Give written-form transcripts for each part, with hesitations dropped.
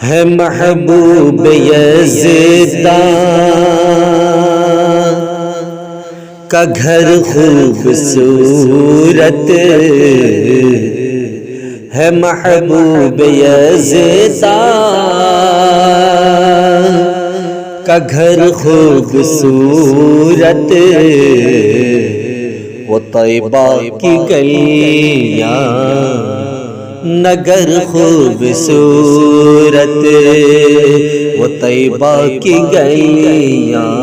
ہے محبوب یزدان کا گھر خوبصورت، ہے محبوب یزدان کا گھر خوبصورت، وہ طیبہ کی گلیاں نگر خوبصورت، وہ طیبہ کی گلیاں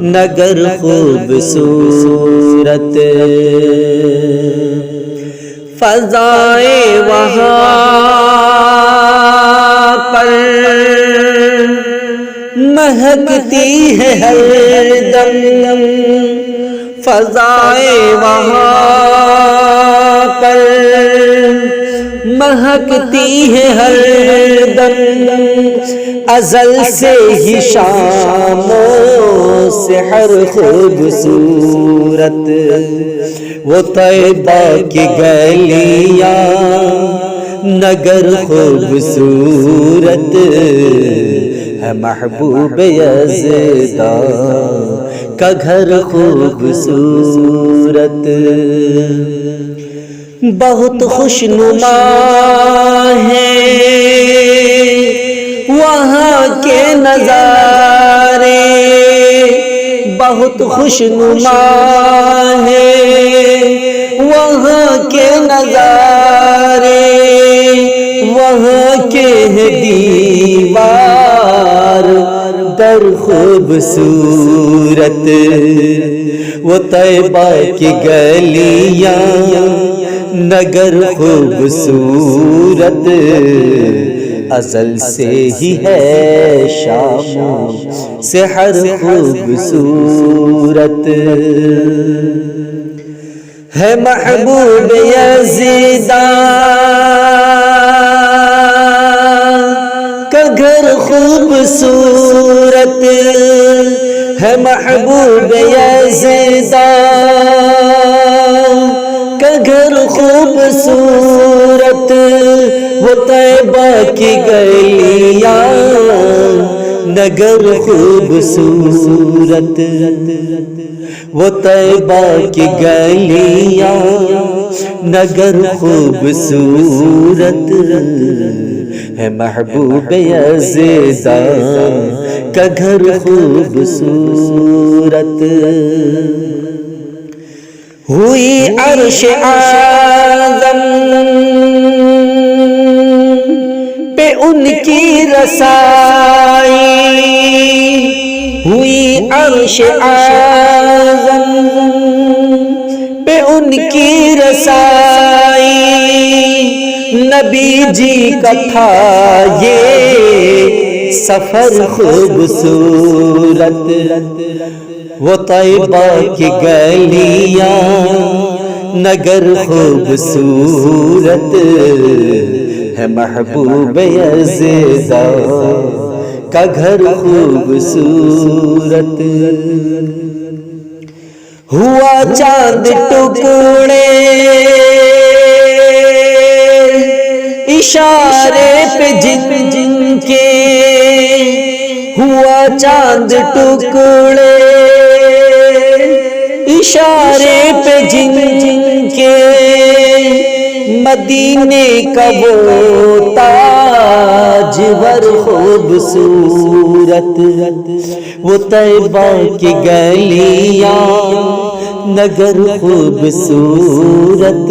نگر خوبصورت، فضائیں وہاں پر مہکتی ہے ہر دم، فضائیں وہاں پر مہکتی ہے ہر دم، ازل سے ہی شام و سحر خوبصورت، وہ طیبہ کی گلیاں نگر خوبصورت، ہے محبوب یزدان کا گھر خوبصورت، بہت خوشنما ہیں وہاں کے نظارے، بہت خوشنما ہیں وہاں کے نظارے، وہاں کے دیوار در خوبصورت، وہ طیبہ کی گلیاں نگر خوبصورت، ازل سے ہی ہے شام سحر خوبصورت، ہے محبوب یزدان کا گھر خوبصورت، ہے محبوب یزدان کا گھر خوبصورت، وہ طیبہ کی گلیاں نگر خوبصورت، وہ طیبہ کی گلیاں نگر خوبصورت، ہے محبوب یزدان کا گھر خوبصورت، ہوئی عرش اعظم پہ ان کی رسائی، ہوئی عرش اعظم پہ ان کی رسائی، نبی جی کا تھا یہ سفر خوبصورت، وہ طیبہ کی گلیاں نگر خوبصورت، ہے محبوب یزدان کا گھر خوبصورت، ہوا چاند ٹکڑے اشارے پہ جن جن کے، ہوا چاند ٹکڑے اشارے پہ جن جن کے، مدینے کا وہ تاجور خوبصورت، وہ طیبہ کی گلیاں نگر خوبصورت،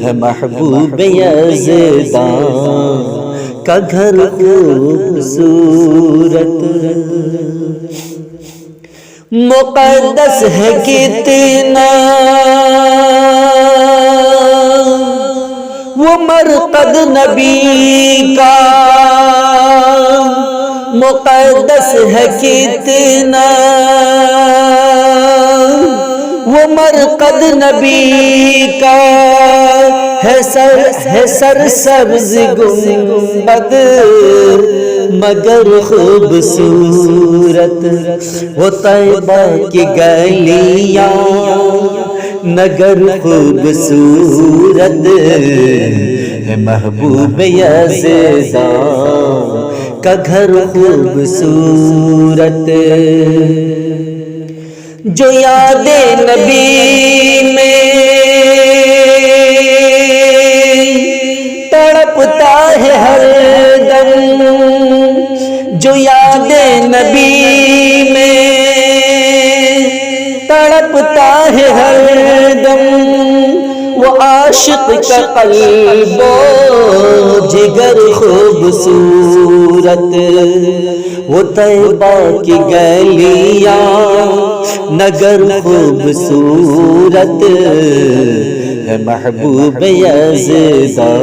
ہے محبوب یزدان کا گھر خوبصورت، مقدس ہے کتنا وہ مرقد نبی کا، مقدس ہے کتنا وہ مرقد نبی کا، ہے سر سبز گنبد مگر خوبصورت، وہ طیبہ کی گلیاں نگر خوبصورت ہے محبوب یزداں کا گھر خوبصورت، جو یاد نبی میں تڑپتا ہے ہر دم، جو یاد نبی میں تڑپتا ہے ہر دم، وہ عاشق کا قلب و جگر خوبصورت، وہ طیبہ کی گلیاں نگر خوبصورت، ہے محبوب یزداں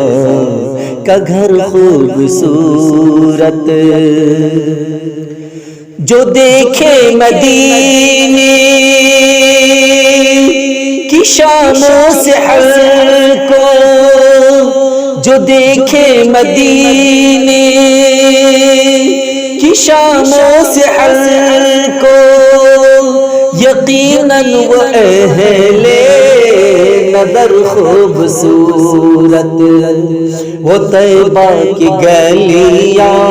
کا گھر خوبصورت، جو دیکھے مدینے کی شاموں سے حل کو، جو دیکھے مدینے کی شاموں سے حل کو، یقیناً وہ اہل نظر خوبصورت، وہ طیبہ کی گلیاں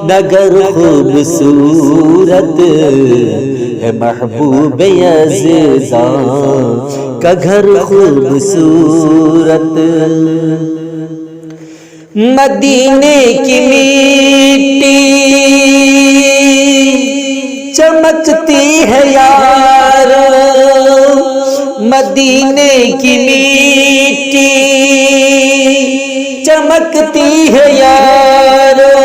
نگر خوبصورت، ہے محبوب یزداں کا گھر خوبصورت، مدینے کی مٹی چمکتی ہے یارو، مدینے کی مٹی چمکتی ہے یارو،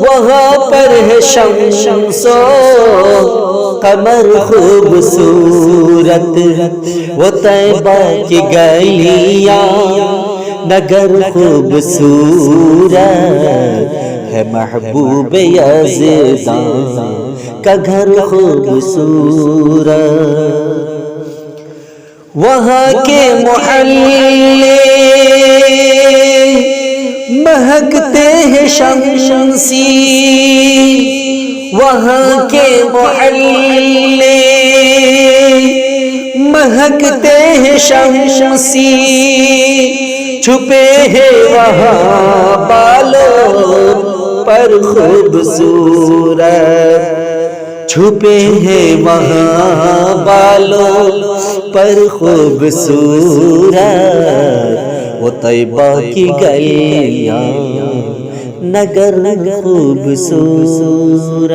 وہاں پر ہے شمس و قمر خوبصورت، وہ طیبہ کی گلیاں نگر خوبصورت، ہے محبوب یزداں کا گھر خوبصورت، وہاں کے محلے مہکتے ہیں شمسی، وہاں کے محلے مہکتے ہیں شمسی، چھپے ہیں وہاں بالوں پر خوبصورت، چھپے ہیں وہاں بالوں پر خوبصورت، وہ طیبہ کی گلیاں نگر خوبصورت۔